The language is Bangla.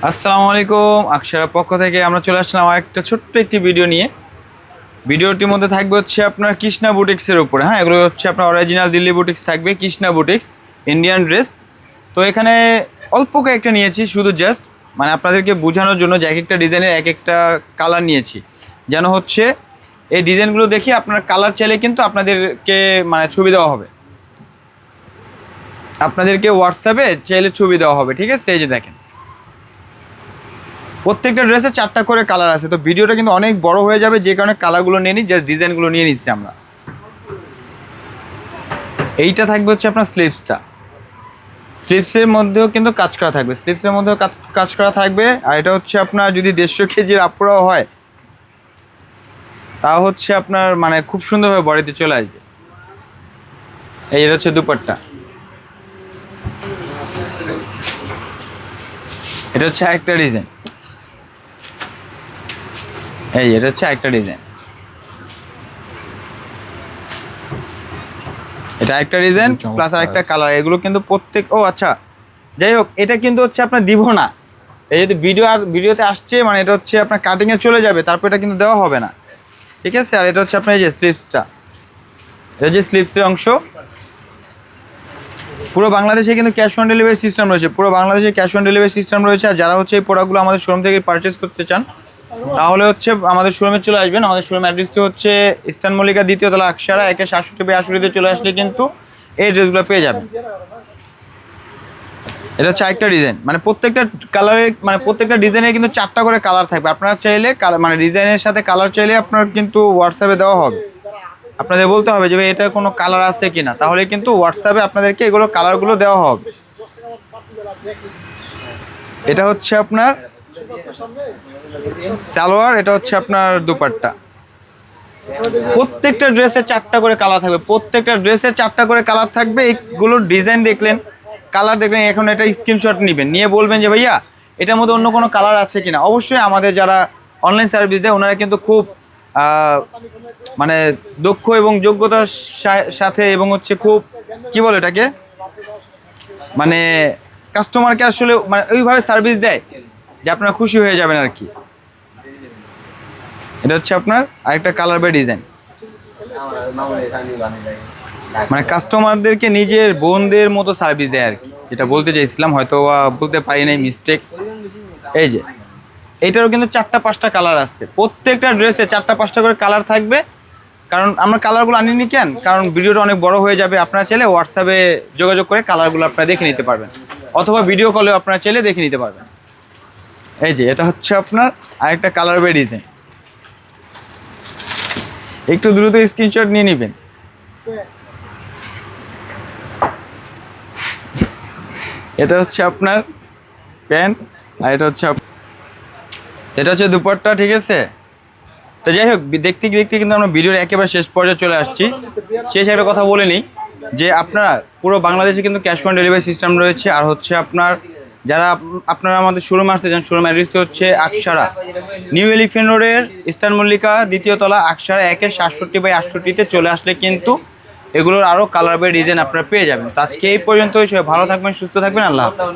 আসসালামু আলাইকুম। আকশারার পক্ষ থেকে আমরা চলে আসলাম আমার একটা ছোট্ট একটি ভিডিও নিয়ে। ভিডিওটির মধ্যে থাকবে হচ্ছে আপনার কৃষ্ণা বুটিক্সের উপরে। হ্যাঁ, এগুলো হচ্ছে আপনার অরিজিনাল দিল্লি বুটিক্স থাকবে, কৃষ্ণা বুটিক্স ইন্ডিয়ান ড্রেস। তো এখানে অল্প কয়েকটা নিয়েছি, শুধু জাস্ট মানে আপনাদেরকে বোঝানোর জন্য যে এক একটা ডিজাইনের এক একটা কালার নিয়েছি, যেন হচ্ছে এই ডিজাইনগুলো দেখে আপনার কালার চাইলে কিন্তু আপনাদেরকে মানে ছবি দেওয়া হবে, আপনাদেরকে হোয়াটসঅ্যাপে চাইলে ছবি দেওয়া হবে। ঠিক আছে, এই যে দেখেন প্রত্যেকটা ড্রেসে 4টা করে কালার আছে। তো ভিডিওটা কিন্তু অনেক বড় হয়ে যাবে, যে কারণে কালারগুলো নিয়ে নিই, জাস্ট ডিজাইনগুলো নিয়ে নিচ্ছি আমরা। এইটা থাকবে হচ্ছে আপনার স্লিভসটা, স্লিভসের মধ্যেও কিন্তু কাজ করা থাকবে, স্লিভসের মধ্যেও কাজ করা থাকবে। আর এটা হচ্ছে আপনার যদি 150 কেজির আপুরাও হয় তা হচ্ছে আপনার মানে খুব সুন্দরভাবে বডিতে চলে আসবে। এটা হচ্ছে দুপাট্টা, এটা হচ্ছে একটা ডিজাইন, এটা হচ্ছে একটা ডিজাইন, এটা একটা ডিজাইন প্লাস আরেকটা কালার। এগুলো কিন্তু প্রত্যেক আচ্ছা যাই হোক, এটা কিন্তু হচ্ছে আপনার দিব না। এই যদি ভিডিওতে আসছে মানে এটা হচ্ছে আপনার কাটিংয়ে চলে যাবে, তারপর এটা কিন্তু দেওয়া হবে না। ঠিক আছে, আর এটা হচ্ছে আপনার এই যে স্লিভসটা, এটা যে স্লিভসের অংশ। পুরো বাংলাদেশে কিন্তু ক্যাশ অন ডেলিভারি সিস্টেম রয়েছে, পুরো বাংলাদেশে ক্যাশ অন ডেলিভারি সিস্টেম রয়েছে। আর যারা হচ্ছে এই প্রোডাক্টগুলো আমাদের শোরুম থেকে পারচেস করতে চান তাহলে হচ্ছে আমাদের শোরুমে চলে আসবেন। আমাদের শোরুম অ্যাড্রেসটি হচ্ছে ইস্টার্ন মল্লিকা 2য় তলা, আকশারা 1-62-62 চলে আসলে কিন্তু এই ড্রেসগুলো পেয়ে যাবেন। এটা হচ্ছে একটা ডিজাইন, মানে প্রত্যেকটা কালারের মানে প্রত্যেকটা ডিজাইনের কিন্তু 4টা করে কালার থাকবে। আপনারা চাইলে মানে ডিজাইনের সাথে কালার চাইলে আপনার কিন্তু হোয়াটসঅ্যাপে দেওয়া হবে। আপনাদের বলতে হবে যে ভাই এটা কোনো কালার আছে কিনা, তাহলে কিন্তু হোয়াটসঅ্যাপে আপনাদেরকে এগুলো কালারগুলো দেওয়া হবে। এটা হচ্ছে আপনার সালোয়ার, এটা হচ্ছে আপনার দুপাট্টা। প্রত্যেকটা ড্রেসে 4টা করে কালার থাকবে, প্রত্যেকটা ড্রেসে 4টা করে কালার থাকবে। এইগুলোর ডিজাইন দেখলেন, কালার দেখলেন, এখন এটা স্ক্রিনশট নেবেন, নিয়ে বলবেন যে ভাইয়া এটার মধ্যে অন্য কোনো কালার আছে কিনা। অবশ্যই আমাদের যারা অনলাইন সার্ভিস দেয় ওনারা কিন্তু খুব মানে দক্ষ এবং যোগ্যতার সাথে এবং হচ্ছে খুব কি বলে এটাকে মানে কাস্টমারকে আসলে মানে ওইভাবে সার্ভিস দেয় যে আপনারা খুশি হয়ে যাবেন আর কি। এটা হচ্ছে আপনার আরেকটা কালার বাই ডিজাইন, মানে কাস্টমারদেরকে নিজের বোনদের মতো সার্ভিস দেয় আর কি, যেটা বলতে চাইছিলাম, হয়তো বলতে পারি নাই, মিস্টেক। এই যে এইটারও কিন্তু 4টা-5টা কালার আসছে, প্রত্যেকটা ড্রেসে 4টা-5টা করে কালার থাকবে। কারণ আমরা কালারগুলো আনিনি কেন, কারণ ভিডিওটা অনেক বড় হয়ে যাবে। আপনারা চাইলে হোয়াটসঅ্যাপে যোগাযোগ করে কালারগুলো আপনারা দেখে নিতে পারবেন, অথবা ভিডিও কলেও আপনারা চাইলে দেখে নিতে পারবেন। এই যে এটা হচ্ছে আপনার আরেকটা কালার বাই ডিজাইন, একটু দ্রুত স্ক্রিনশট নিয়ে নেবেন। এটা হচ্ছে আপনার প্যান্ট, আর এটা হচ্ছে দুপাট্টা। ঠিক আছে, তো যাই হোক, দেখতে দেখতে কিন্তু আমরা ভিডিওর একেবারে শেষ পর্যায়ে চলে আসছি। শেষ একটা কথা বলে নিই যে আপনারা পুরো বাংলাদেশে কিন্তু ক্যাশ অন ডেলিভারি সিস্টেম রয়েছে। আর হচ্ছে আপনার যারা আপনারা আমাদের শোরুমে আসতে চান, শোরুম অ্যাড্রেসটি হচ্ছে আকশারা, নিউ এলিফ্যান্ট রোডের ইস্টার্ন মল্লিকা 2য় তলা, আকশারা 1-67/68-তে চলে আসলে কিন্তু এগুলোর আরও কালার বাই ডিজাইন আপনারা পেয়ে যাবেন। তো আজকে এই পর্যন্তই, সবাই ভালো থাকবেন, সুস্থ থাকবেন, আল্লাহ হাফেজ।